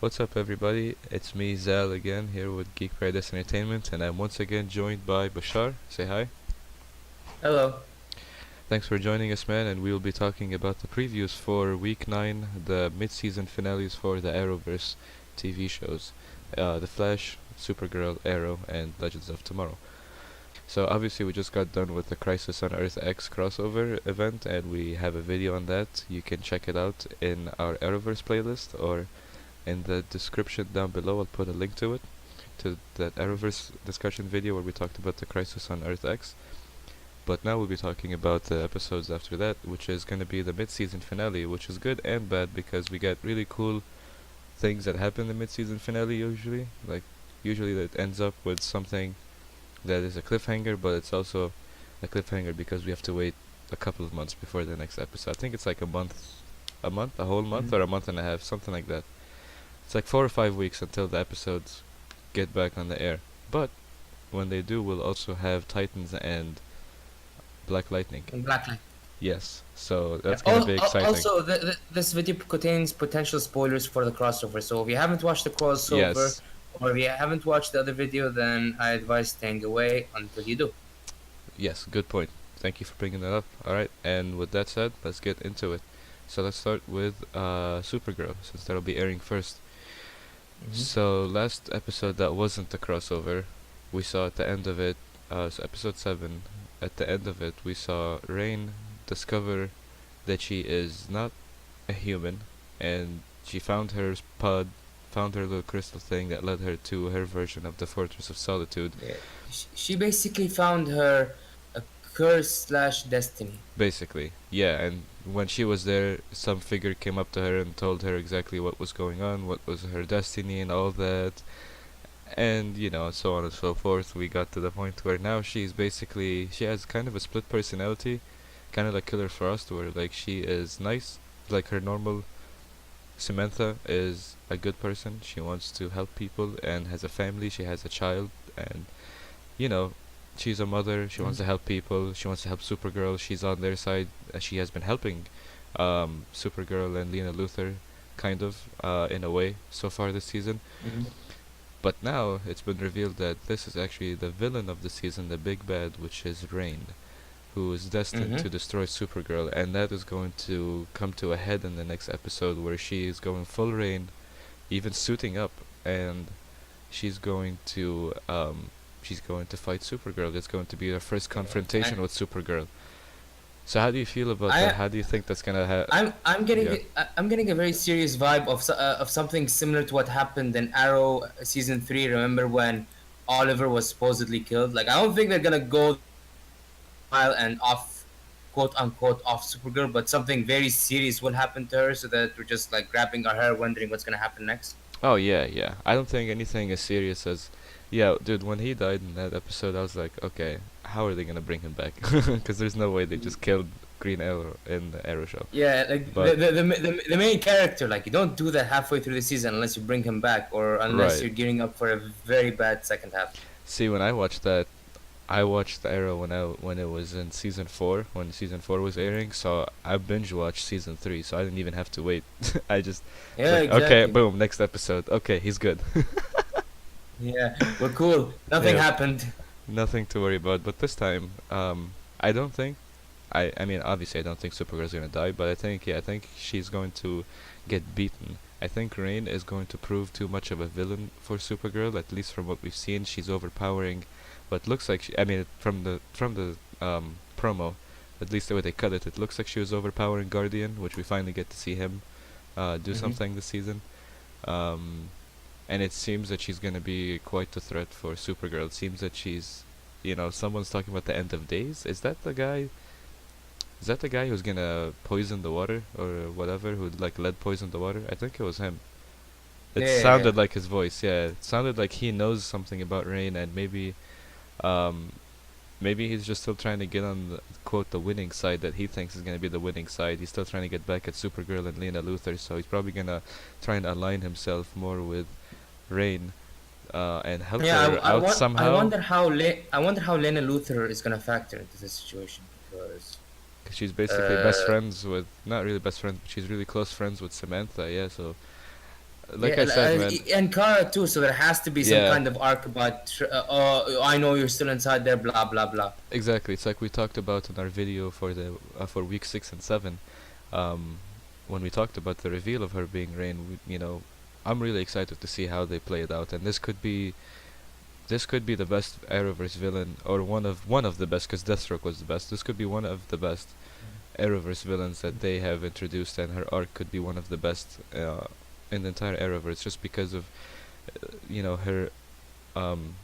What's up, everybody? It's me, Zal, again, here with Geek Paradise Entertainment, and I'm once again joined by Bashar. Say hi. Hello. Thanks for joining us, man, and we will be talking about the previews for Week 9, the mid-season finales for the Arrowverse TV shows. The Flash, Supergirl, Arrow, and Legends of Tomorrow. So obviously we just got done with the Crisis on Earth X crossover event, and we have a video on that. You can check it out in our Arrowverse playlist, or in the description down below I'll put a link to it, to that Arrowverse discussion video where we talked about the Crisis on Earth X. But now we'll be talking about the episodes after that, which is going to be the mid-season finale, which is good and bad because we get really cool things that happen in the mid-season finale usually. Like, usually that ends up with something that is a cliffhanger, but it's also a cliffhanger because we have to wait a couple of months before the next episode. I think it's like a whole month, Mhm. or a month and a half, something like that. It's like 4 or 5 weeks until the episodes get back on the air. But when they do, we'll also have Titans and Black Lightning. And Blacklight. Yes, so Yeah. that's gonna be exciting. Also, this video contains potential spoilers for the crossover. So if you haven't watched the crossover, Yes, or if you haven't watched the other video, then I advise staying away until you do. yes, good point. Thank you for bringing that up. Alright, and with that said, let's get into it. So let's start with Supergirl, since that'll be airing first. Hmm. So last episode that wasn't the crossover, we saw at the end of it, so episode 7, at the end of it, we saw Rain discover that she is not a human, and she found her pod, found her little crystal thing that led her to her version of the Fortress of Solitude. Yeah. She basically found her a curse slash destiny. Basically, yeah, and when she was there, some figure came up to her and told her exactly what was going on, what was her destiny, and all that, and so on and so forth. We got to the point where now she has kind of a split personality, kind of like Killer Frost, where like she is nice, like her normal Samantha is a good person. She wants to help people and has a family. She has a child, and you know, she's a mother. She wants Mhm. to help people. She wants to help Supergirl. She's on their side. She has been helping Supergirl and Lena Luthor, kind of, in a way, so far this season. Mhm. But now it's been revealed that this is actually the villain of the season, the big bad, which is Rain, who is destined Mhm. to destroy Supergirl, and that is going to come to a head in the next episode where she is going full Rain, even suiting up, and she's going to fight Supergirl. It's going to be her first And confrontation with Supergirl. So how do you feel about that? I How do you think that's gonna I'm yeah. I'm getting a very serious vibe of something similar to what happened in Arrow season 3. Remember when Oliver was supposedly killed? Like, I don't think they're gonna go while and off, quote unquote, off Supergirl, but something very serious will happen to her, so that we're just like grabbing our hair, wondering what's gonna happen next. Oh yeah, yeah. I don't think anything as serious as, yeah, dude. When he died in that episode, I was like, okay, how are they gonna bring him back? Because there's no way they just killed Green Arrow in the Arrow show. Yeah, like But the main character, like, you don't do that halfway through the season unless you bring him back, or unless right. you're gearing up for a very bad second half. See, when I watched that, I watched the Arrow when it was in season 4, when season 4 was airing. So I binge watched season 3, so I didn't even have to wait. I just Yeah, like, okay, exactly. boom, next episode. Okay, he's good. Yeah, we're cool. Nothing Yeah, happened. nothing to worry about. But this time, I don't think. I mean, obviously, I don't think Supergirl's gonna die, but I think she's going to get beaten. I think Rain is going to prove too much of a villain for Supergirl. At least from what we've seen, she's overpowering. But looks like I mean, from the promo, at least the way they cut it, it looks like she was overpowering Guardian, which we finally get to see him do Hmm. something this season. Um, and it seems that she's gonna be quite a threat for Supergirl. It seems that someone's talking about the end of days. Is that the guy? Is that the guy who's gonna poison the water or whatever? Who like lead poison the water? I think it was him. It Yeah, yeah, yeah. sounded like his voice. Yeah, it sounded like he knows something about Rain, and um, maybe he's just still trying to get on the quote the winning side that he thinks is gonna be the winning side. He's still trying to get back at Supergirl and Lena Luthor, so he's probably gonna try and align himself more with Rain, and help Yeah, her out somehow. I wonder how Lena Luthor is gonna factor into this situation, because 'Cause she's basically best uh friends with, not really best friends, but she's really close friends with Samantha. Yeah, so like I said, man. And Kara too. So there has to be some Yeah, kind of arc about, oh, I know you're still inside there, blah blah blah. exactly. It's like we talked about in our video for the for week 6 and 7, um, when we talked about the reveal of her being Rain. I'm really excited to see how they play it out, and this could be the best Arrowverse villain, or one of the best, because Deathstroke was the best. This could be one of the best Arrowverse villains that they have introduced, and her arc could be one of the best in the entire Arrowverse, her um,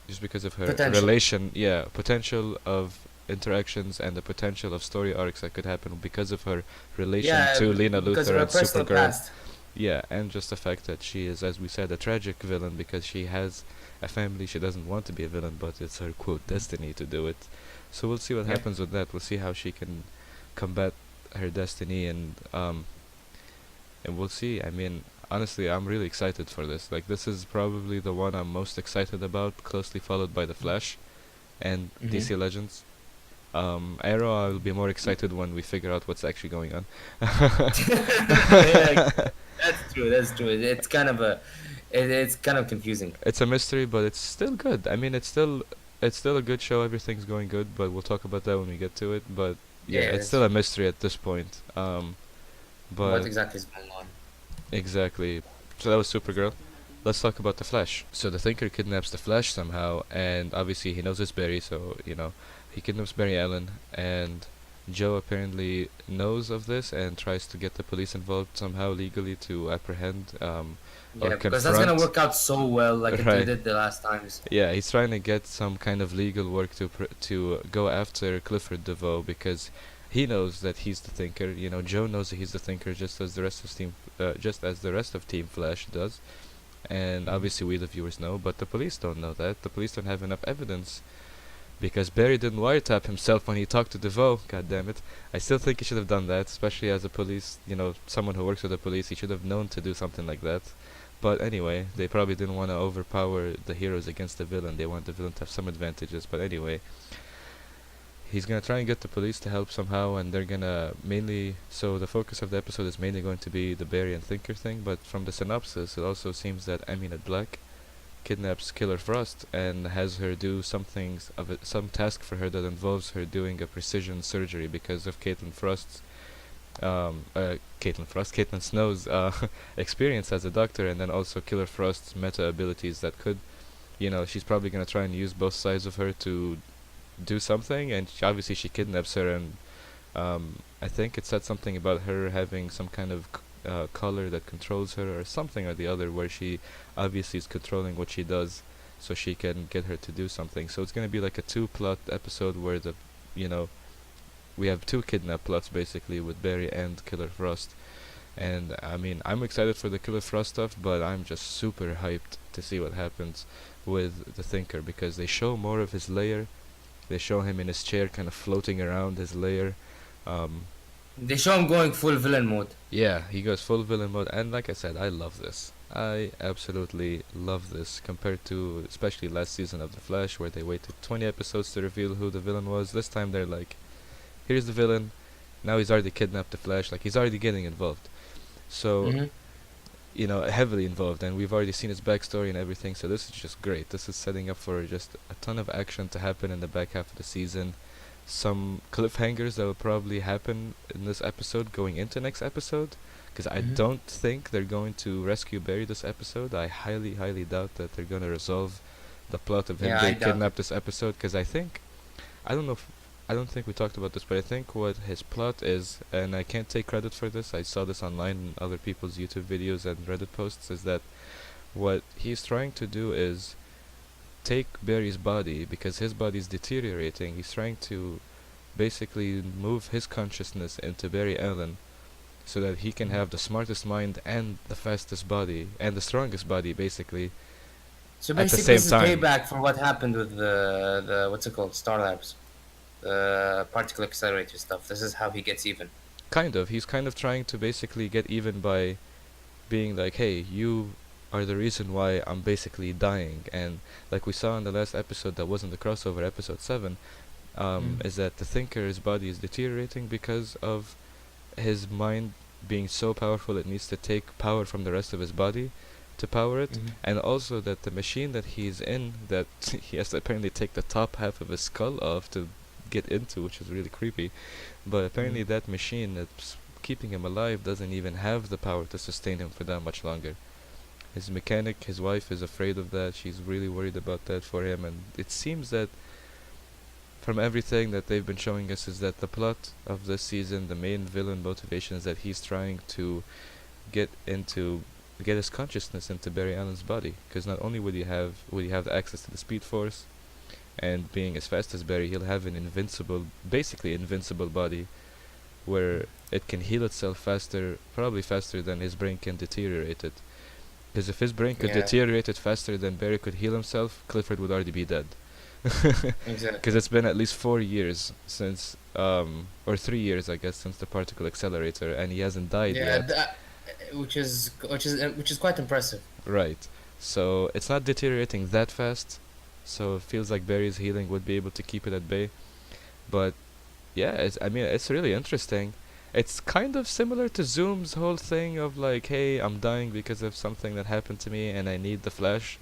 just because of her Potential. relation, yeah, potential of interactions and the potential of story arcs that could happen because of her relation Yeah, to Lena because of Luthor her and personal Supergirl. past. Yeah, and just the fact that she is, as we said, a tragic villain because she has a family. She doesn't want to be a villain, but it's her quote destiny to do it. So we'll see what Yep. happens with that. We'll see how she can combat her destiny, and we'll see. I mean, honestly, I'm really excited for this. Like, this is probably the one I'm most excited about, closely followed by The Flash and Mm-hmm. DC Legends. Arrow, I'll be more excited when we figure out what's actually going on. Yeah, that's true. That's true. It's kind of confusing. It's a mystery, but it's still good. I mean, it's still a good show. Everything's going good, but we'll talk about that when we get to it. But yeah, Yeah, it's that's still a true. mystery at this point. What But exactly is going on? exactly. So that was Supergirl. Let's talk about the Flash. So the Thinker kidnaps the Flash somehow, and obviously he knows it's Barry, so he kidnaps Barry Allen, and Joe apparently knows of this and tries to get the police involved somehow legally to apprehend or Yeah, because that's gonna confront. work out so well, like it Right. did the last times. Yeah, he's trying to get some kind of legal work to go after Clifford DeVoe because he knows that he's the Thinker. Joe knows that he's the Thinker just as the rest of Team Flash does, and Mhm. obviously we the viewers know, but the police don't know that. The police don't have enough evidence because Barry didn't wiretap himself when he talked to DeVoe. God damn it! I still think he should have done that, especially as a police, someone who works with the police. He should have known to do something like that. But anyway, they probably didn't want to overpower the heroes against the villain. They want the villain to have some advantages. But anyway, he's gonna try and get the police to help somehow, and they're gonna mainly. So the focus of the episode is mainly going to be the Barry and Thinker thing. But from the synopsis, it also seems that Aminat Black kidnaps Killer Frost and has her do some task for her that involves her doing a precision surgery because of Caitlin Snow's experience as a doctor, and then also Killer Frost's meta abilities that could, she's probably gonna try and use both sides of her to do something, and obviously she kidnaps her, and I think it said something about her having some kind of color that controls her or something or the other, where she obviously is controlling what she does, so she can get her to do something. So it's gonna be like a two-plot episode where you know, we have two kidnap plots basically with Barry and Killer Frost. And I mean, I'm excited for the Killer Frost stuff, but I'm just super hyped to see what happens with the Thinker because they show more of his lair. They show him in his chair, kind of floating around his lair. Um, They show him going full villain mode. yeah, he goes full villain mode, and like I said, I love this. I absolutely love this compared to especially last season of The Flash, where they waited 20 episodes to reveal who the villain was. This time they're like, here's the villain. Now he's already kidnapped the Flash. Like, he's already getting involved. So, Mm-hmm. heavily involved, and we've already seen his backstory and everything. So this is just great. This is setting up for just a ton of action to happen in the back half of the season. Some cliffhangers that will probably happen in this episode going into next episode, because I Mm-hmm. don't think they're going to rescue Barry this episode. I highly, highly doubt that they're gonna resolve the plot of him Yeah, I being doubt it. kidnapped this episode, because I don't know if I don't think we talked about this, but I think what his plot is, and I can't take credit for this, I saw this online in other people's YouTube videos and Reddit posts, is that what he's trying to do is take Barry's body, because his body's deteriorating. He's trying to basically move his consciousness into Barry Allen so that he can have the smartest mind and the fastest body and the strongest body basically So at the basically, same this is time. payback for what happened with the what's it called, Star Labs, the particle accelerator stuff. This is how he gets even. Kind of. He's kind of trying to basically get even by being like, hey, you are the reason why I'm basically dying. And like we saw in the last episode that wasn't the crossover, episode 7, Mm. is that the Thinker's body is deteriorating because of his mind being so powerful it needs to take power from the rest of his body to power it, Hmm. and also that the machine that he's in, that he has to apparently take the top half of his skull off to get into, which is really creepy. But Hmm. apparently that machine that's keeping him alive doesn't even have the power to sustain him for that much longer. His mechanic, his wife is afraid of that. She's really worried about that for him, and it seems that from everything that they've been showing us is that the plot of this season, the main villain motivation is that he's trying to get into get his consciousness into Barry Allen's body, because not only would he have access to the Speed Force and being as fast as Barry, he'll have an invincible, basically invincible body where it can heal itself faster, probably faster than his brain can deteriorate it. Because if his brain could Yeah, deteriorate it faster than Barry could heal himself, Clifford would already be dead. Because exactly. it's been at least 4 years since, or 3 years, I guess, since the particle accelerator, and he hasn't died Yeah, yet. which is quite impressive. Right. So it's not deteriorating that fast. So it feels like Barry's healing would be able to keep it at bay. But yeah, I mean, it's really interesting. It's kind of similar to Zoom's whole thing of like, hey, I'm dying because of something that happened to me, and I need the Flash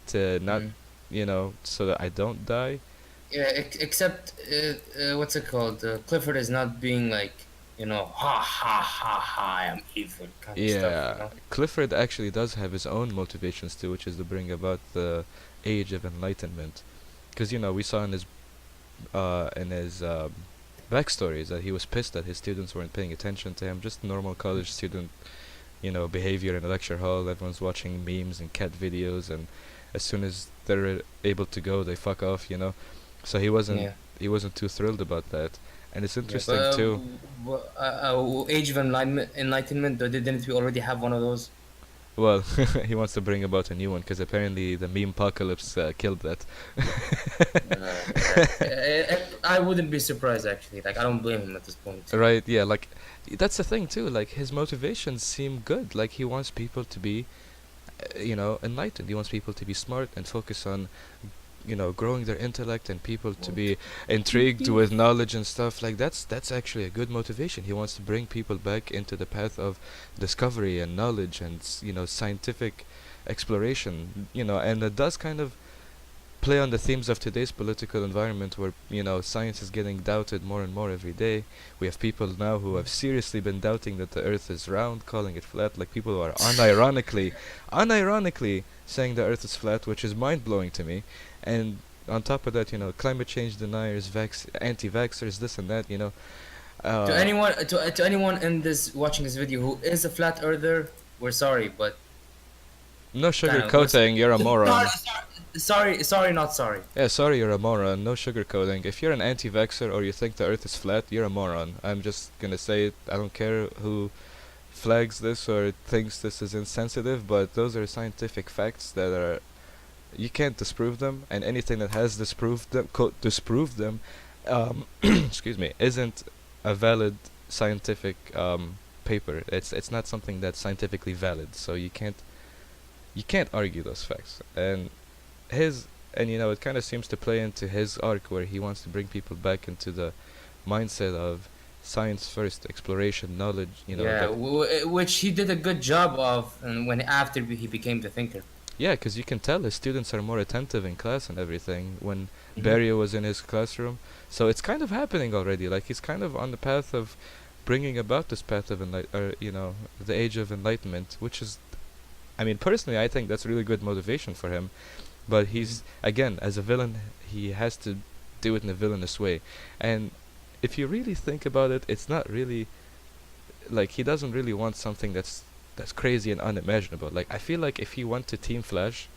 to not, Mm. so that I don't die. Yeah, except what's it called? Clifford is not being like, ha ha ha ha, I am evil kind of stuff. Yeah, Clifford actually does have his own motivations too, which is to bring about the Age of Enlightenment. Because we saw in his backstories that he was pissed that his students weren't paying attention to him. Just normal college student, behavior in a lecture hall. Everyone's watching memes and cat videos, and as soon as they're able to go, they fuck off. So he wasn't Yeah, he wasn't too thrilled about that, and it's yeah. interesting too. Age of Enlightenment. Didn't we already have one of those? Well, he wants to bring about a new one because apparently the meme apocalypse killed that. I wouldn't be surprised actually. Like I don't blame him at this point. Right? Yeah. Like that's the thing too. Like his motivations seem good. Like he wants people to be, enlightened. He wants people to be smart and focus on growing their intellect, and people to be intrigued with knowledge and stuff. Like that's actually a good motivation. He wants to bring people back into the path of discovery and knowledge and scientific exploration. And it does kind of play on the themes of today's political environment, where science is getting doubted more and more every day. We have people now who have seriously been doubting that the earth is round, calling it flat. Like people who are unironically saying the earth is flat, which is mind-blowing to me. And on top of that, climate change deniers, anti-vaxxers, this and that. To uh anyone, to anyone in this watching this video who is a flat earther, we're sorry, but no kind of we're sugarcoating, you're a sorry, moron. sorry, not sorry. Yeah, sorry, you're a moron. No sugarcoating. If you're an anti-vaxxer or you think the Earth is flat, you're a moron. I'm just gonna say it. I don't care who flags this or thinks this is insensitive, but those are scientific facts that are you can't disprove them, and anything that has disproved them, excuse me, isn't a valid scientific paper. It's not something that's scientifically valid. So you can't argue those facts. His and it kind of seems to play into his arc where he wants to bring people back into the mindset of science first, exploration, knowledge. Yeah, That which he did a good job of, and when after he became the thinker. yeah, because you can tell his students are more attentive in class and everything when Hmm. Barry was in his classroom. So it's kind of happening already. Like he's kind of on the path of bringing about this path of the age of enlightenment, which is, I mean, personally, I think that's really good motivation for him. But he's again, as a villain, he has to do it in a villainous way. And if you really think about it, it's not really like he doesn't really want something that's crazy and unimaginable. Like I feel like if he went to Team Flash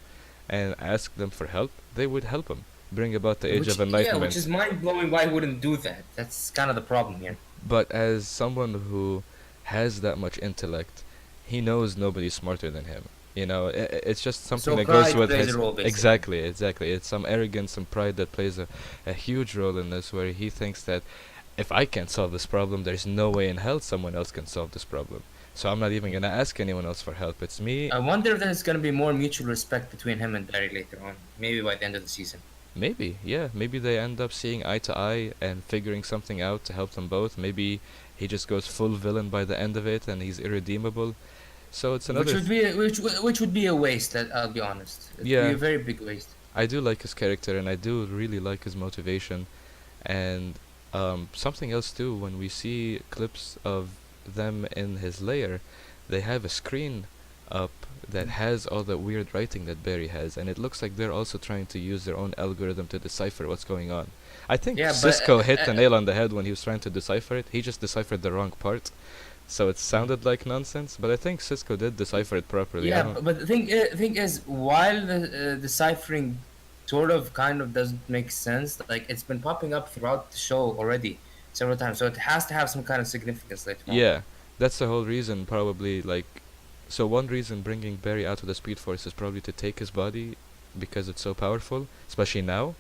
and asked them for help, they would help him bring about the Age of Which Enlightenment. is mind blowing. Why he wouldn't do that? That's kind of the problem here. But as someone who has that much intellect, he knows nobody's smarter than him. It's just something So that goes pride with plays a his. role, basically. Exactly. It's some arrogance and pride that plays a huge role in this, where he thinks that if I can't solve this problem, there's no way in hell someone else can solve this problem. So I'm not even gonna ask anyone else for help. It's me. I wonder if there's gonna be more mutual respect between him and Barry later on. Maybe by the end of the season. Maybe, yeah. Maybe they end up seeing eye to eye and figuring something out to help them both. Maybe he just goes full villain by the end of it, and he's irredeemable. So it's which another would be which would be a waste. I'll be honest. It'd be yeah. a very big waste. I do like his character, and I do really like his motivation. And something else too, when we see clips of them in his lair, they have a screen up that has all the weird writing that Barry has, and it looks like they're also trying to use their own algorithm to decipher what's going on. I think Yeah, but Cisco hit the nail on the head when he was trying to decipher it. He just deciphered the wrong part, so it sounded like nonsense. But I think Cisco did decipher it properly. I yeah, don't. but the thing is, while the deciphering sort of kind of doesn't make sense, like it's been popping up throughout the show already several times, so it has to have some kind of significance later on. Yeah, that's the whole reason, probably. Like, so one reason bringing Barry out of the Speed Force is probably to take his body because it's so powerful, especially now.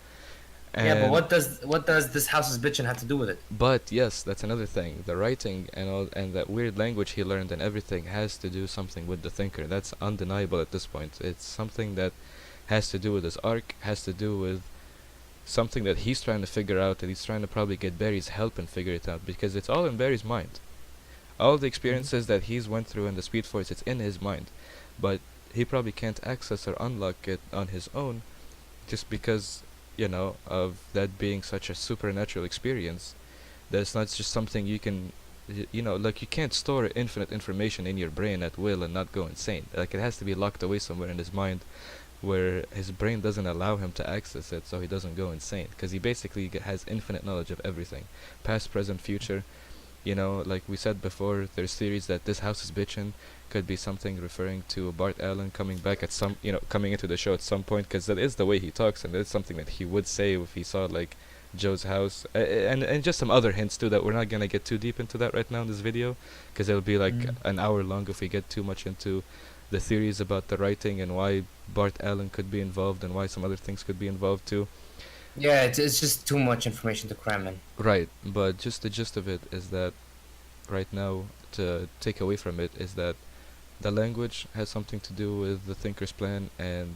Yeah, but And what does this house's bitchin' have to do with it? but yes, that's another thing. The writing and all, and that weird language he learned and everything has to do something with the Thinker. That's undeniable at this point. It's something that has to do with his arc, has to do with something that he's trying to figure out, and he's trying to probably get Barry's help and figure it out because it's all in Barry's mind. All the Mhm. experiences that he's went through in the Speed Force, it's in his mind, but he probably can't access or unlock it on his own, just because of that being such a supernatural experience. That it's not just something you can, like you can't store infinite information in your brain at will and not go insane. Like it has to be locked away somewhere in his mind, where his brain doesn't allow him to access it, so he doesn't go insane. Because he basically has infinite knowledge of everything, past, present, future. Like we said before, there's theories that this house is bitchin' could be something referring to Bart Allen coming back at some, coming into the show at some point, because that is the way he talks, and that's something that he would say if he saw like Joe's house, and just some other hints too that we're not gonna get too deep into that right now in this video, because it'll be like Mm. an hour long if we get too much into the theories about the writing and why Bart Allen could be involved and why some other things could be involved too. Yeah, it's just too much information to cram in. Right, but just the gist of it is that right now, to take away from it, is that the language has something to do with the Thinker's plan, and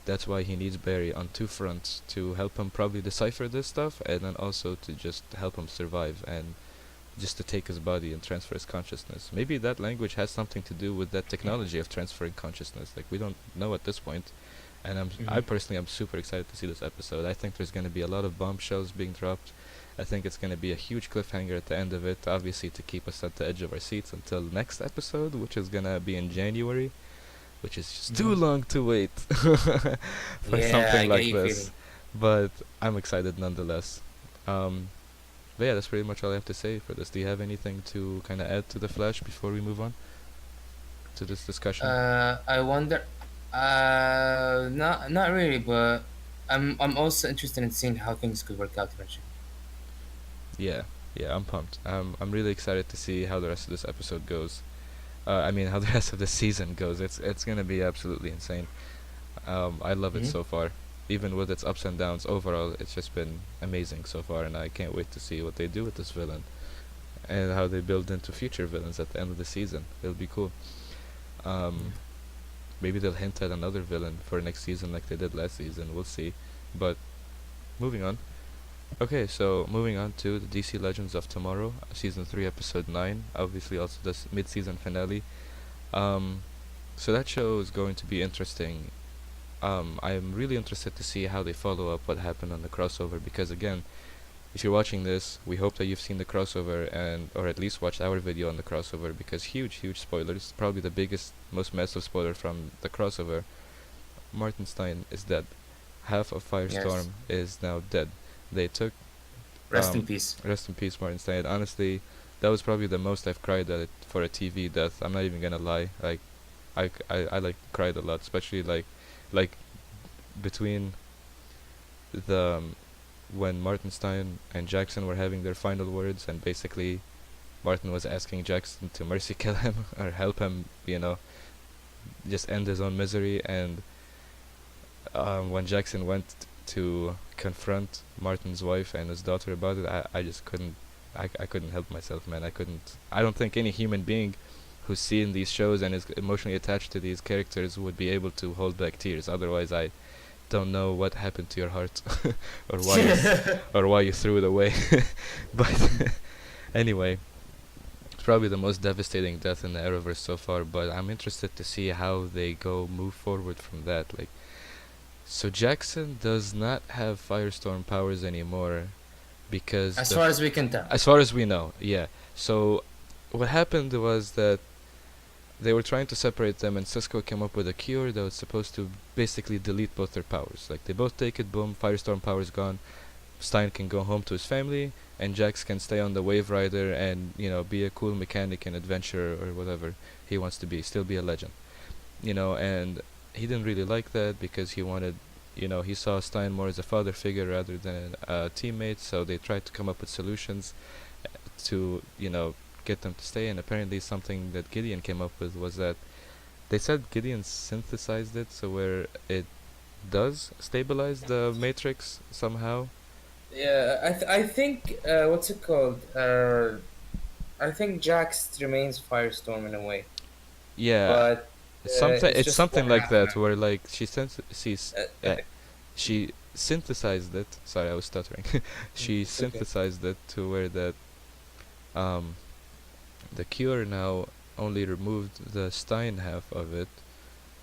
that's why he needs Barry on two fronts to help him probably decipher this stuff, and then also to just help him survive and just to take his body and transfer his consciousness. Maybe that language has something to do with that technology of transferring consciousness. Like we don't know at this point, and I Hmm. personally am super excited to see this episode. I think there's going to be a lot of bombshells being dropped. I think it's going to be a huge cliffhanger at the end of it, obviously to keep us at the edge of our seats until next episode, which is going to be in January, which is just too Hmm. long to wait for Yeah, I something get like you this. feeling. But I'm excited nonetheless. Um, but yeah, that's pretty much all I have to say for this. Do you have anything to kind of add to the Flash before we move on to this discussion? I wonder. Not really, but I'm also interested in seeing how things could work out eventually. Yeah, yeah, I'm pumped. I'm really excited to see how the rest of this episode goes. I mean, how the rest of the season goes. It's gonna be absolutely insane. I love it Hmm. so far. Even with its ups and downs, overall, it's just been amazing so far, and I can't wait to see what they do with this villain and how they build into future villains at the end of the season. It'll be cool. Um, Maybe they'll hint at another villain for next season like they did last season. We'll see. But moving on. Okay, so moving on to the DC Legends of Tomorrow, season 3, episode 9. Obviously, also this mid-season finale. Um, so that show is going to be interesting. I am really interested to see how they follow up what happened on the crossover, because again, if you're watching this, we hope that you've seen the crossover and or at least watched our video on the crossover, because huge spoilers, probably the biggest, most massive spoiler from the crossover. Martin Stein is dead. Half of Firestorm Yes. is now dead. They took Rest in um peace. rest in peace Martin Stein. Honestly, that was probably the most I've cried at it for a TV death. I'm not even gonna lie. Like I like cried a lot, especially like between the when Martin Stein and Jackson were having their final words, and basically Martin was asking Jackson to mercy kill him or help him, just end his own misery. And when Jackson went to confront Martin's wife and his daughter about it, I just couldn't. I couldn't help myself, man. I couldn't. I don't think any human being who's seen these shows and is emotionally attached to these characters would be able to hold back tears. Otherwise, I don't know what happened to your heart, or why you or why you threw it away. But anyway, probably the most devastating death in the Arrowverse so far, but I'm interested to see how they go move forward from that. Like, so Jackson does not have Firestorm powers anymore because As far as we can tell. as far as we know, yeah. So what happened was that they were trying to separate them, and Cisco came up with a cure that was supposed to basically delete both their powers. Like, they both take it, boom, Firestorm power's gone. Stein can go home to his family, and Jax can stay on the Wave Rider and, be a cool mechanic and adventurer or whatever he wants to be, still be a legend. And he didn't really like that because he wanted, he saw Stein more as a father figure rather than a teammate, so they tried to come up with solutions to, get them to stay, and apparently something that Gideon came up with was that they said Gideon synthesized it, so where it does stabilize the Matrix somehow. Yeah, I think what's it called? I think Jax remains Firestorm in a way, Yeah, but it's it's just something one like half that now. where like she's Okay, she synthesized it. Sorry, I was stuttering. She it's okay. synthesized it to where that um the cure now only removed the Stein half of it,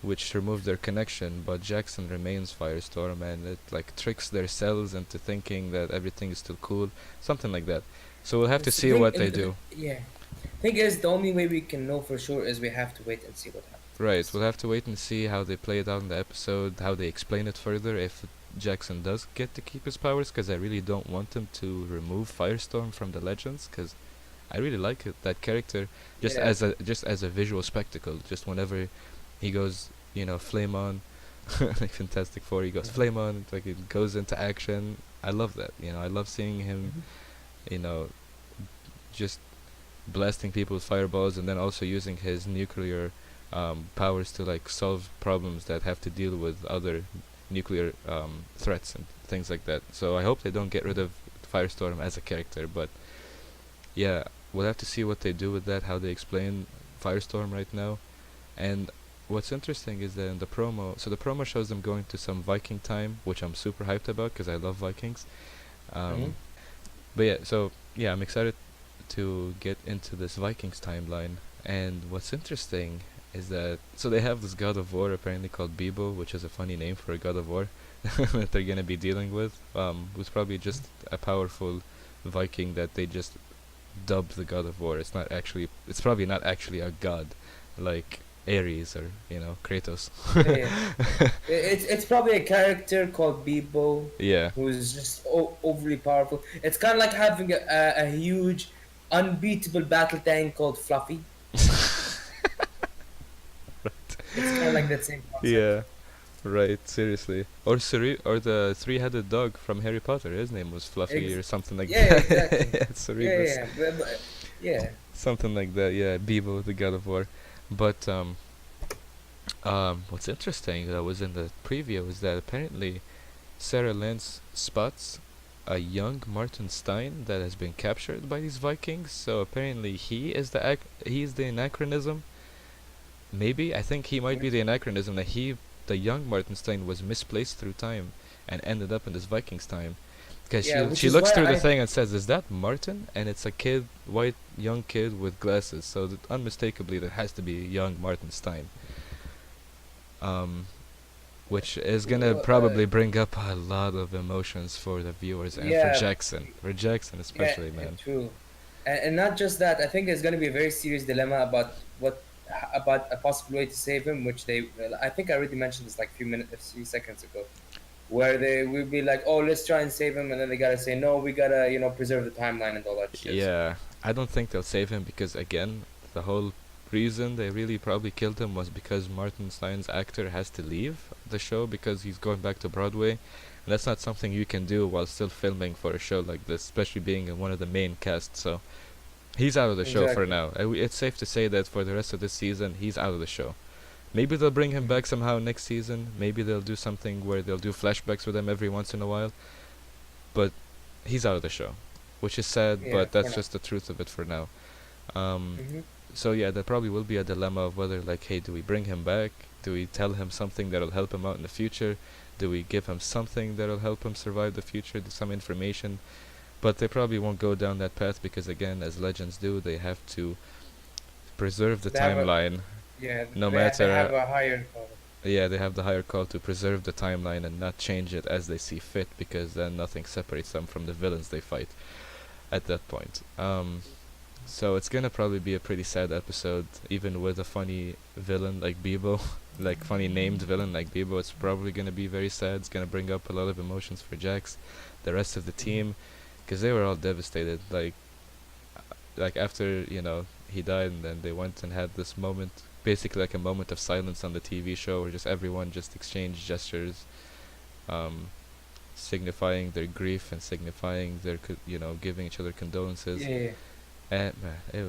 which removed their connection, but Jackson remains Firestorm, and it like tricks their cells into thinking that everything is still cool, something like that. So we'll have to It's the see thing, what they do. yeah. Thing is, the only way we can know for sure is we have to wait and see what happens Right, next. we'll have to wait and see how they play it out in the episode, how they explain it further, if Jackson does get to keep his powers, because I really don't want him to remove Firestorm from the Legends, because I really like that character, Yeah. just as a visual spectacle. Just whenever he goes, flame on, like Fantastic Four, he goes Mhm. flame on, like it goes into action. I love that. I love seeing him, Mhm. you know, just blasting people with fireballs, and then also using his nuclear powers to like solve problems that have to deal with other nuclear threats and things like that. So I hope they don't get rid of Firestorm as a character, but yeah, we'll have to see what they do with that, how they explain Firestorm right now. And what's interesting is that in the promo, so the promo shows them going to some Viking time, which I'm super hyped about because I love Vikings. Mhm. Um, but yeah, so yeah, I'm excited to get into this Vikings timeline. And what's interesting is that so they have this god of war apparently called Bibo, which is a funny name for a god of war that they're gonna be dealing with. Who's probably just a powerful Viking that they just dubbed the god of war. It's probably not actually a god like Ares or Kratos. Yeah, yeah. It's probably a character called Bebo, Yeah. who's just overly powerful. It's kind of like having a huge, unbeatable battle tank called Fluffy. It's kind of like that same concept. Yeah. Right, seriously. Or the three-headed dog from Harry Potter. His name was Fluffy Ex- or something like yeah, that. exactly. Yeah, Yeah, Cerebrus. yeah, yeah. Something like that. Yeah, Beebo, the God of War. But what's interesting that was in the preview is that apparently Sarah Lance spots a young Martin Stein that has been captured by these Vikings. So apparently he's the anachronism. Maybe I think he might be the anachronism that the young Martin Stein was misplaced through time and ended up in this Vikings time. Because Yeah, which she is looks why through the I thing and says, "Is that Martin?" And it's a kid, white young kid with glasses. So that unmistakably, that has to be young Martin Stein. Um, which is gonna probably bring up a lot of emotions for the viewers and yeah, For Jackson yeah, especially, man. true. And not just that, I think there's going to be a very serious dilemma about about a possible way to save him, which I think I already mentioned this like a few seconds ago, where they will be like, oh, let's try and save him, and then they gotta say, no, we gotta, preserve the timeline and all that shit. So, Yeah, I don't think they'll save him because again, the whole reason they really probably killed him was because Martin Stein's actor has to leave the show because he's going back to Broadway. And that's not something you can do while still filming for a show like this, especially being in one of the main cast. So he's out of the show for exactly. now. It's safe to say that for the rest of this season, he's out of the show. Maybe they'll bring him Mhm. back somehow next season. Maybe they'll do something where they'll do flashbacks with him every once in a while. But he's out of the show, which is sad, Yeah, but for that's now. just the truth of it for now. Um, Hmm. so yeah, there probably will be a dilemma of whether like, hey, do we bring him back? Do we tell him something that'll help him out in the future? Do we give him something that'll help him survive the future? Some information, but they probably won't go down that path because again, as legends do, they have to preserve the They have a timeline, yeah. no They matter. have a higher call. Yeah, they have the higher call to preserve the timeline and not change it as they see fit, because then nothing separates them from the villains they fight at that point. So it's gonna probably be a pretty sad episode, even with a funny villain like Bebo, like funny named villain like Bebo. It's probably gonna be very sad. It's gonna bring up a lot of emotions for Jax, the rest of the team, because they were all devastated. Like after he died, and then they went and had this moment, basically like a moment of silence on the TV show, where just everyone just exchanged gestures, um, signifying their grief and signifying their giving each other condolences. Yeah. And man, it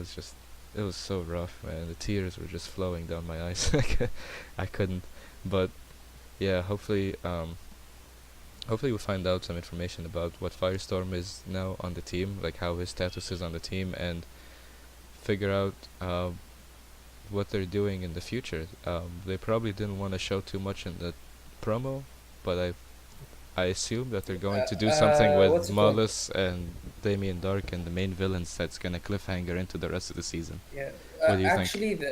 was so rough, man. The tears were just flowing down my eyes. I couldn't. But yeah, hopefully we'll find out some information about what Firestorm is now on the team, like how his status is on the team, and figure out what they're doing in the future. They probably didn't want to show too much in the promo, but I assume that they're going to do something with What's it called? Mollis and Damien Dark and the main villains that's gonna cliffhanger into the rest of the season. Yeah. What do you think?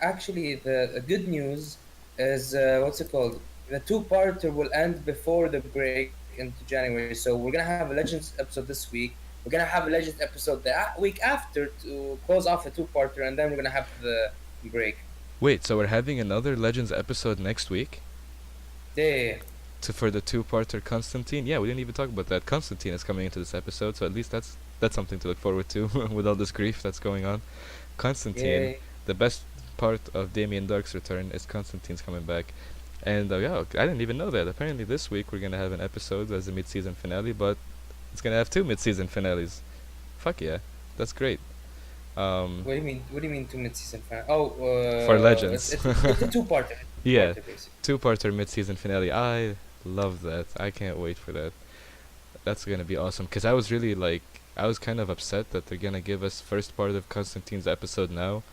Actually, the good news is what's it called? The two-parter will end before the break into January. So we're gonna have a Legends episode this week. We're gonna have a Legends episode the week after to close off a two-parter, and then we're gonna have the break. Wait, so we're having another Legends episode next week Yeah. for the two-parter Constantine? Yeah, we didn't even talk about that. Constantine is coming into this episode, so at least that's something to look forward to with all this grief that's going on. Constantine, Yeah. the best part of Damien Dark's return is Constantine's coming back. And yeah, I didn't even know that. Apparently this week we're gonna have an episode as a mid-season finale, but it's gonna have two mid-season finales. Fuck yeah, that's great. Um, What do you mean? What do you mean two mid-season finale? Oh, for it's Legends. it's a two-parter. Yeah, Two-parter basically. two-parter mid-season finale. I love that. I can't wait for that. That's gonna be awesome. Cause I was really I was kind of upset that they're gonna give us first part of Constantine's episode now,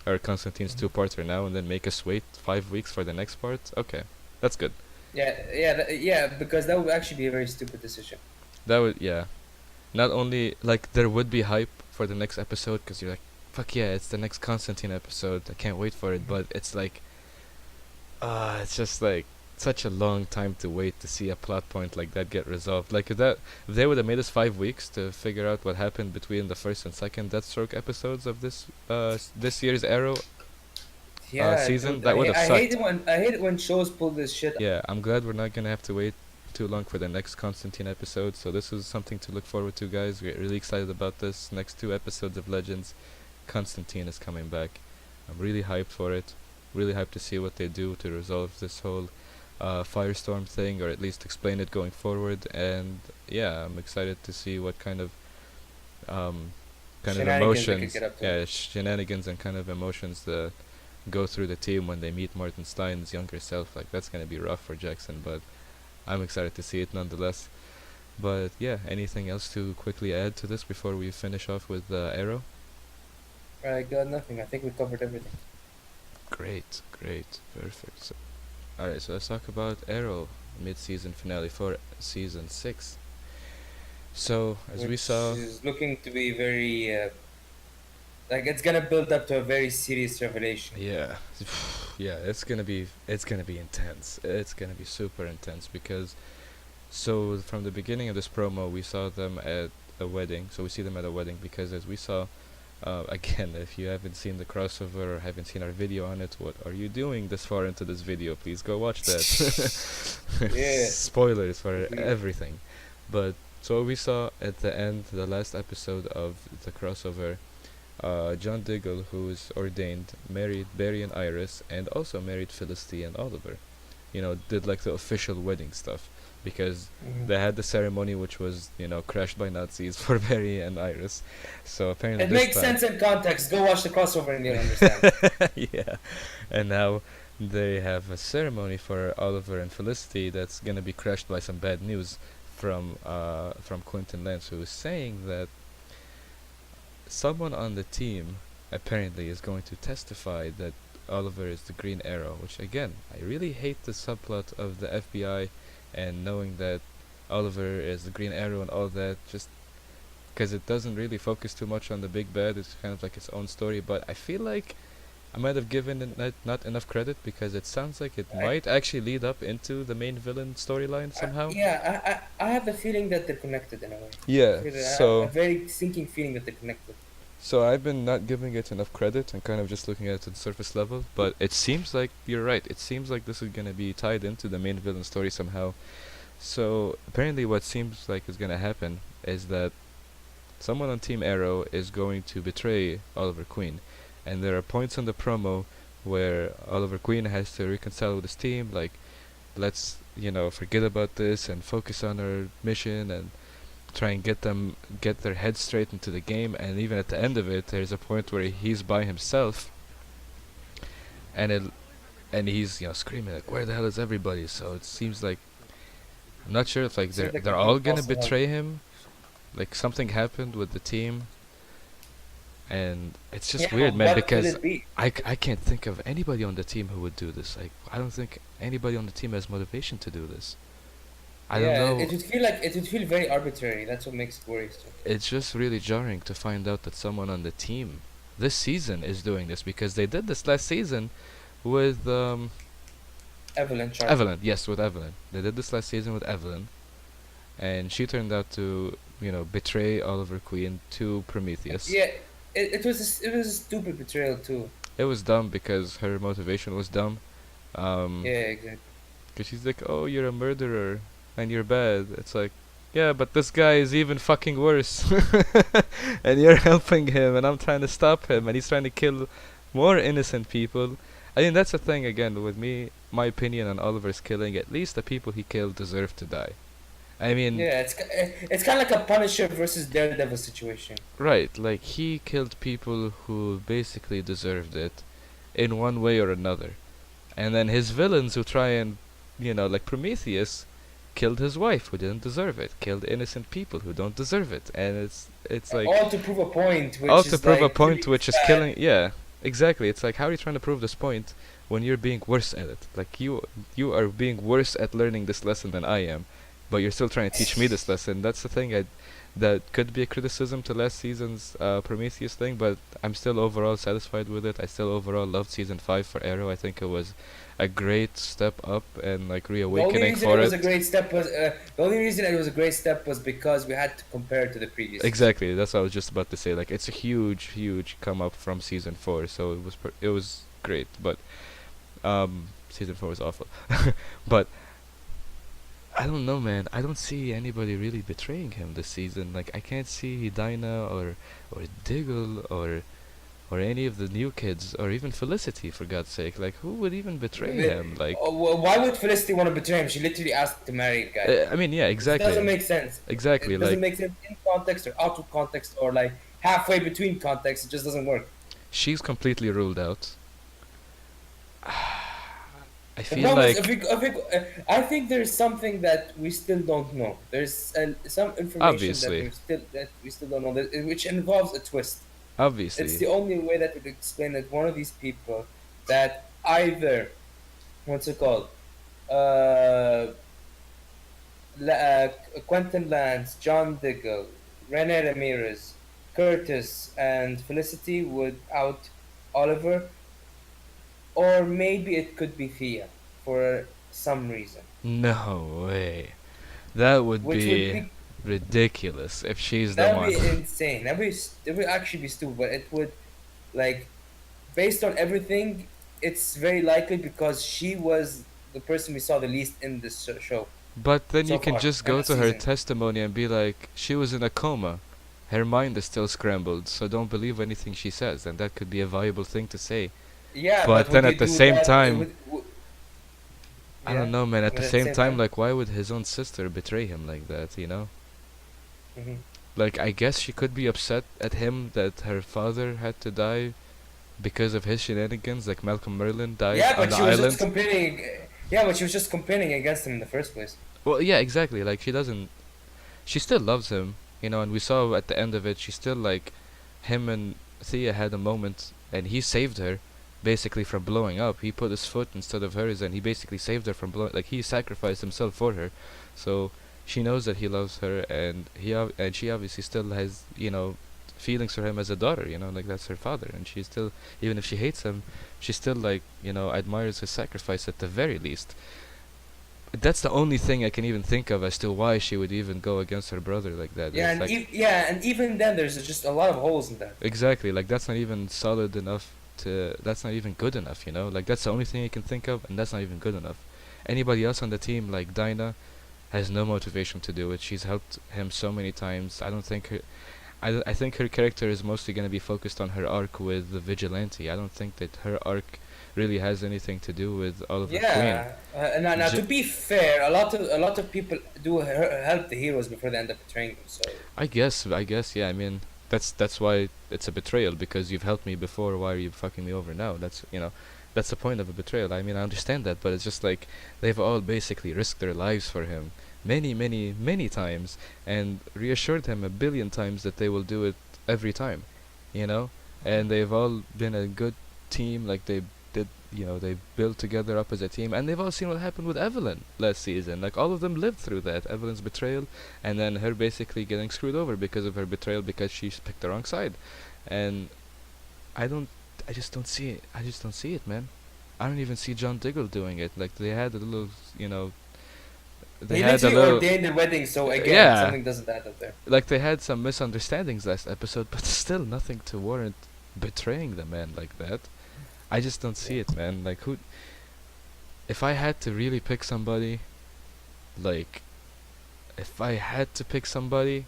or Constantine's Mhm. two-parter now, and then make us wait 5 weeks for the next part. Okay, that's good. Yeah, because that would actually be a very stupid decision. That would, yeah. Not only there would be hype for the next episode, cause you're like, fuck yeah, it's the next Constantine episode. I can't wait for it. But it's it's just such a long time to wait to see a plot point like that get resolved. Like if they would have made us 5 weeks to figure out what happened between the first and second Deathstroke episodes of this year's Arrow Yeah, season, dude, that would have I hate sucked. it when shows pull this shit. Yeah, I'm glad we're not gonna have to wait too long for the next Constantine episode. So this is something to look forward to, guys. We're really excited about this next two episodes of Legends. Constantine is coming back. I'm really hyped for it. Really hyped to see what they do to resolve this whole Firestorm thing, or at least explain it going forward. And yeah, I'm excited to see what um, kind of Shenanigans they could emotions, get up to. yeah, shenanigans and kind of emotions that go through the team when they meet Martin Stein's younger self. Like that's gonna be rough for Jackson, but I'm excited to see it nonetheless. But yeah, anything else to quickly add to this before we finish off with Arrow? I got nothing. I think we covered everything. Great, perfect. Alright, so let's talk about Arrow mid-season finale for season 6. So, as we Which saw, is looking to be very like it's gonna build up to a very serious revelation. yeah, yeah, it's gonna be intense. It's gonna be super intense because, so from the beginning of this promo, we saw them at a wedding. So we see them at a wedding because, as we saw, again, if you haven't seen the crossover or haven't seen our video on it, what are you doing this far into this video? Please go watch that. Yeah. Spoilers for Yeah. everything. But so we saw at the end, the last episode of the crossover, John Diggle, who is ordained, married Barry and Iris, and also married Felicity and Oliver. Did the official wedding stuff, because Mhm. they had the ceremony, which was crashed by Nazis for Barry and Iris. So apparently It this makes time, sense in context. Go watch the crossover and you'll understand. yeah, and now they have a ceremony for Oliver and Felicity that's gonna be crashed by some bad news from Quentin Lance, who is saying that someone on the team apparently is going to testify that Oliver is the Green Arrow, which again, I really hate the subplot of the FBI and knowing that Oliver is the Green Arrow and all that. Just because it doesn't really focus too much on the big bad. It's kind of like its own story. But I feel like I might have given it not enough credit because it sounds like it I, might actually lead up into the main villain storyline somehow. I have the feeling that they're connected in a way. Yeah, I have a so very sinking feeling that they're connected. I've been not giving it enough credit and kind of just looking at it on surface level, but it seems like you're right. It seems like this is gonna be tied into the main villain story somehow. So apparently what seems like is gonna happen is that someone on Team Arrow is going to betray Oliver Queen. And there are points in the promo where Oliver Queen has to reconcile with his team, like, let's, forget about this and focus on our mission and try and get their heads straight into the game. And even at the end of it, there's a point where he's by himself and he's screaming like, where the hell is everybody? So it seems like I'm not sure if like Seems like they're a all big gonna false alarm. betray him. Like something happened with the team, and it's just Yeah, weird, man. what could Because it be? I can't think of anybody on the team who would do this. Like I don't think anybody on the team has motivation to do this. I don't Yeah, know. it would feel very arbitrary. That's what makes it worrisome. It's just really jarring to find out that someone on the team this season is doing this because they did this last season with Evelyn Sharp. Evelyn. Yes, with Evelyn. They did this last season with Evelyn, and she turned out to betray Oliver Queen to Prometheus. Yeah, it was a stupid betrayal too. It was dumb because her motivation was dumb. Yeah, exactly. 'Cause she's like, "Oh, you're a murderer and you're bad." It's like, yeah, but this guy is even fucking worse, and you're helping him, and I'm trying to stop him, and he's trying to kill more innocent people. I think that's the thing again with me. My opinion on Oliver's killing, at least the people he killed deserve to die. I mean, Yeah, it's kind of like a Punisher versus Daredevil situation. right, like he killed people who basically deserved it in one way or another. And then his villains who try and, like Prometheus, killed his wife who didn't deserve it, killed innocent people who don't deserve it. And it's like All to prove a point, which all is to prove a like point really which is sad. killing, yeah. Exactly. It's like how are you trying to prove this point when you're being worse at it? Like you are being worse at learning this lesson than I am, but you're still trying to teach me this lesson. That's the thing that could be a criticism to last season's Prometheus thing, but I'm still overall satisfied with it. I still overall loved season 5 for Arrow. I think it was a great step up and like The only reawakening reason it for was a it. great step was the only reason it was a great step was because we had to compare it to the previous season. Exactly, that's what I was just about to say. Like it's a huge come up from season 4, so it was great, but season 4 was awful. But I don't know, man. I don't see anybody really betraying him this season. Like I can't see Dinah or Diggle or any of the new kids or even Felicity for God's sake. Like who would even betray him? Like Why would Felicity want to betray him? She literally asked to marry the guy. I mean, yeah, It doesn't exactly. make sense. Exactly. It doesn't Like make sense in context or out of context or like halfway between context. It just doesn't work. she's completely ruled out. I The feel problem is, like I think there's something that we still don't know. There's some information obviously, that we still don't know, which involves a twist. It's obviously. the only way that would explain that one of these people that either what's it called, uh, Quentin Lance, John Diggle, Rene Ramirez, Curtis, and Felicity would out Oliver, or maybe it could be Thea for some reason, No way. That would which would be be ridiculous if she's the that would one. be insane. It would actually be stupid, but it would like based on everything, it's very likely because she was the person we saw the least in this show But then so you can far just in go the to her season. testimony and be like, she was in a coma. Her mind is still scrambled, so don't believe anything she says, and that could be a valuable thing to say. Yeah, But but then would you at the do same that time, I yeah, don't know, man. At but the at the same same time, time. like, why would his own sister betray him like that, you know? Mhm. Like, I guess she could be upset at him that her father had to die because of his shenanigans, like Malcolm Merlin died Yeah, on but the she was just island. complaining. Yeah, but she was just complaining against him in the first place. Well, yeah, exactly. Like, she doesn't. She still loves him, and we saw at the end of it, she still, like, him and Thea had a moment, and he saved her, basically, from blowing up. He put his foot instead of hers, and he basically saved her from blowing. Like, he sacrificed himself for her. So, she knows that he loves her, and and she obviously still has, feelings for him as a daughter. Like that's her father, and she still, even if she hates him, she still, like, admires his sacrifice at the very least. That's the only thing I can even think of as to why she would even go against her brother like that. Yeah, It's and like, and even then, there's just a lot of holes in that. exactly, like that's not even solid enough to. That's not even good enough. Like that's the only thing I can think of, and that's not even good enough. Anybody else on the team, like Dinah, has no motivation to do it. She's helped him so many times. I don't think her. I think her character is mostly going to be focused on her arc with the vigilante. I don't think that her arc really has anything to do with Oliver Queen. Yeah, now to be fair, a lot of people do help the heroes before they end up betraying them. So I guess, yeah. I mean, that's why it's a betrayal, because you've helped me before. Why are you fucking me over now? That's the point of a betrayal. I mean, I understand that, but it's just like they've all basically risked their lives for him, many, many, many times, and reassured him a billion times that they will do it every time, you know. And they've all been a good team. Like they did, they built together up as a team, and they've all seen what happened with Evelyn last season. Like all of them lived through that, Evelyn's betrayal, and then her basically getting screwed over because of her betrayal, because she picked the wrong side. And I don't, I just don't see it. I just don't see it, man. I don't even see John Diggle doing it. Like they had a little, they he had a literally little, ordained the wedding. So again, yeah, something doesn't add up there. like they had some misunderstandings last episode, but still nothing to warrant betraying the man like that. I just don't see it, man. Like who? If I had to really pick somebody, like, if I had to pick somebody,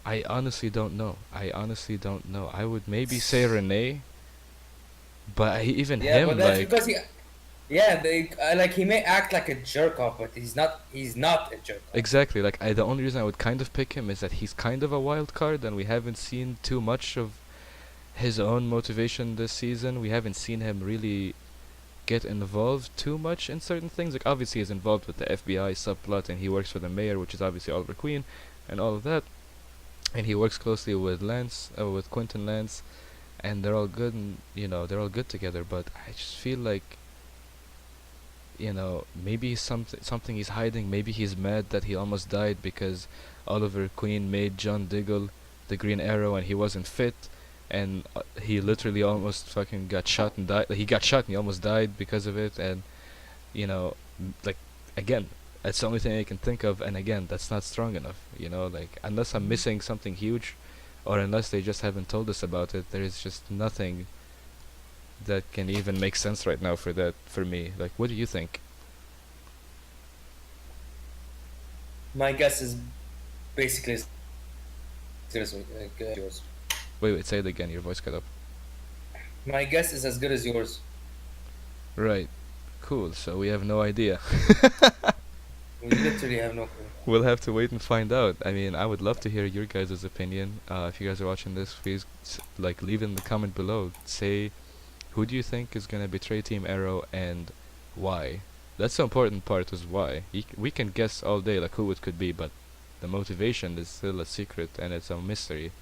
I honestly don't know. I honestly don't know. I would maybe say Renee, but even Yeah, him, but that's like, because like he may act like a jerk off, but he's not. He's not a jerk off. exactly. Like, the only reason I would kind of pick him is that he's kind of a wild card, and we haven't seen too much of his own motivation this season. We haven't seen him really get involved too much in certain things. Like, obviously, he's involved with the FBI subplot, and he works for the mayor, which is obviously Oliver Queen, and all of that. And he works closely with with Quentin Lance, and they're all good, and they're all good together. But I just feel like, maybe something he's hiding. Maybe he's mad that he almost died because Oliver Queen made John Diggle the Green Arrow, and he wasn't fit, and he literally almost fucking got shot and died. He got shot and he almost died because of it. And like, again, that's the only thing I can think of, and again, that's not strong enough. Like, unless I'm missing something huge, or unless they just haven't told us about it, there is just nothing that can even make sense right now for me. Like, what do you think? My guess is basically as good as yours. Wait, say it again. Your voice cut up. My guess is as good as yours. Right. Cool. So we have no idea. We literally have no clue. We'll have to wait and find out. I mean, I would love to hear your guys' opinion. If you guys are watching this, please like leave in the comment below. Say, who do you think is gonna betray Team Arrow and why? That's the important part, is why. We can guess all day like who it could be, but the motivation is still a secret and it's a mystery.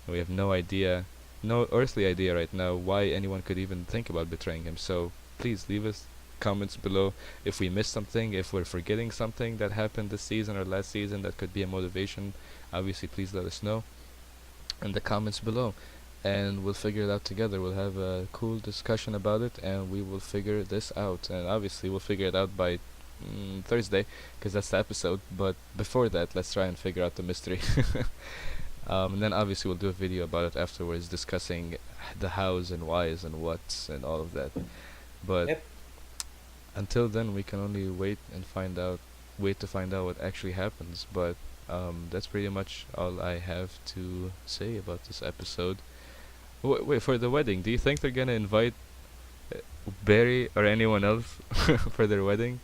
We have no idea, no earthly idea right now why anyone could even think about betraying him. So please leave us comments below if we missed something, if we're forgetting something that happened this season or last season that could be a motivation. Obviously, please let us know in the comments below, and we'll figure it out together. We'll have a cool discussion about it, and we will figure this out. And obviously, we'll figure it out by Thursday, because that's the episode. But before that, let's try and figure out the mystery. And then obviously we'll do a video about it afterwards, discussing the hows and whys and whats and all of that. But Yep. until then, we can only wait to find out what actually happens. But that's pretty much all I have to say about this episode. Wait, for the wedding, do you think they're gonna invite Barry or anyone else for their wedding?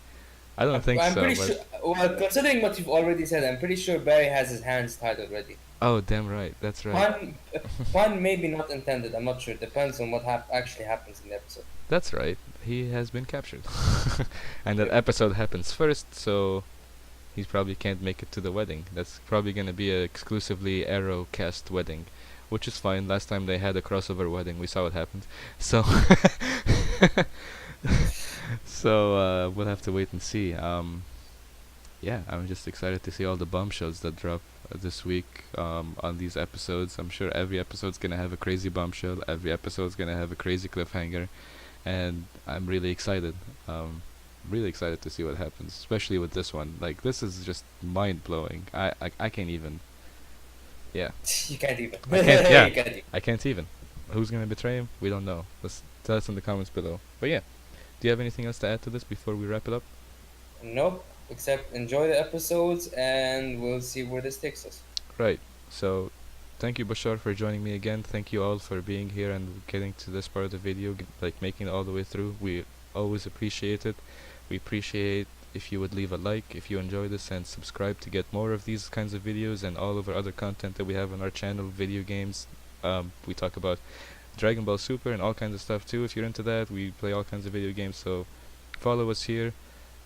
I don't think I'm so. pretty But sure. Well, considering what you've already said, I'm pretty sure Barry has his hands tied already. oh, damn right, that's right. Pun maybe not intended. I'm not sure. Depends on what actually happens in the episode. That's right. He has been captured, and that episode happens first, so he probably can't make it to the wedding. That's probably gonna be a exclusively Arrow cast wedding, which is fine. Last time they had a crossover wedding, we saw what happened. So, so we'll have to wait and see. yeah, I'm just excited to see all the bombshells that drop this week on these episodes. I'm sure every episode's gonna have a crazy bombshell. Every episode's gonna have a crazy cliffhanger, and I'm really excited. Um, really excited to see what happens, especially with this one. Like this is just mind blowing. I can't even. Yeah, You can't even. I can't. Yeah, You can't even. I can't even. Who's gonna betray him? We don't know. Let's tell us in the comments below. But yeah, do you have anything else to add to this before we wrap it up? Nope. Except enjoy the episodes, and we'll see where this takes us. Right. So, thank you, Bashar, for joining me again. Thank you all for being here and getting to this part of the video, like making it all the way through. We always appreciate it. We appreciate if you would leave a like if you enjoy this and subscribe to get more of these kinds of videos and all of our other content that we have on our channel, video games. We talk about Dragon Ball Super and all kinds of stuff too. If you're into that, we play all kinds of video games. So, follow us here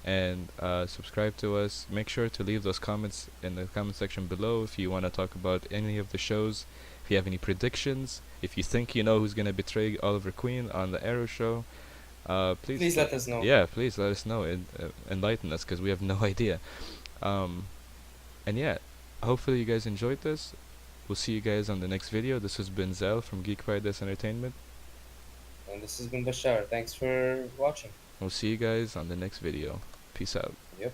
and subscribe to us. Make sure to leave those comments in the comment section below if you want to talk about any of the shows. If you have any predictions, if you think you know who's gonna betray Oliver Queen on the Arrow show, Please let us know. yeah, please let us know and enlighten us because we have no idea. Um, and yeah, hopefully you guys enjoyed this. We'll see you guys on the next video. This has been Zal from Geek Fridays Entertainment. And this has been Bashar. Thanks for watching. We'll see you guys on the next video. Peace out. Yep.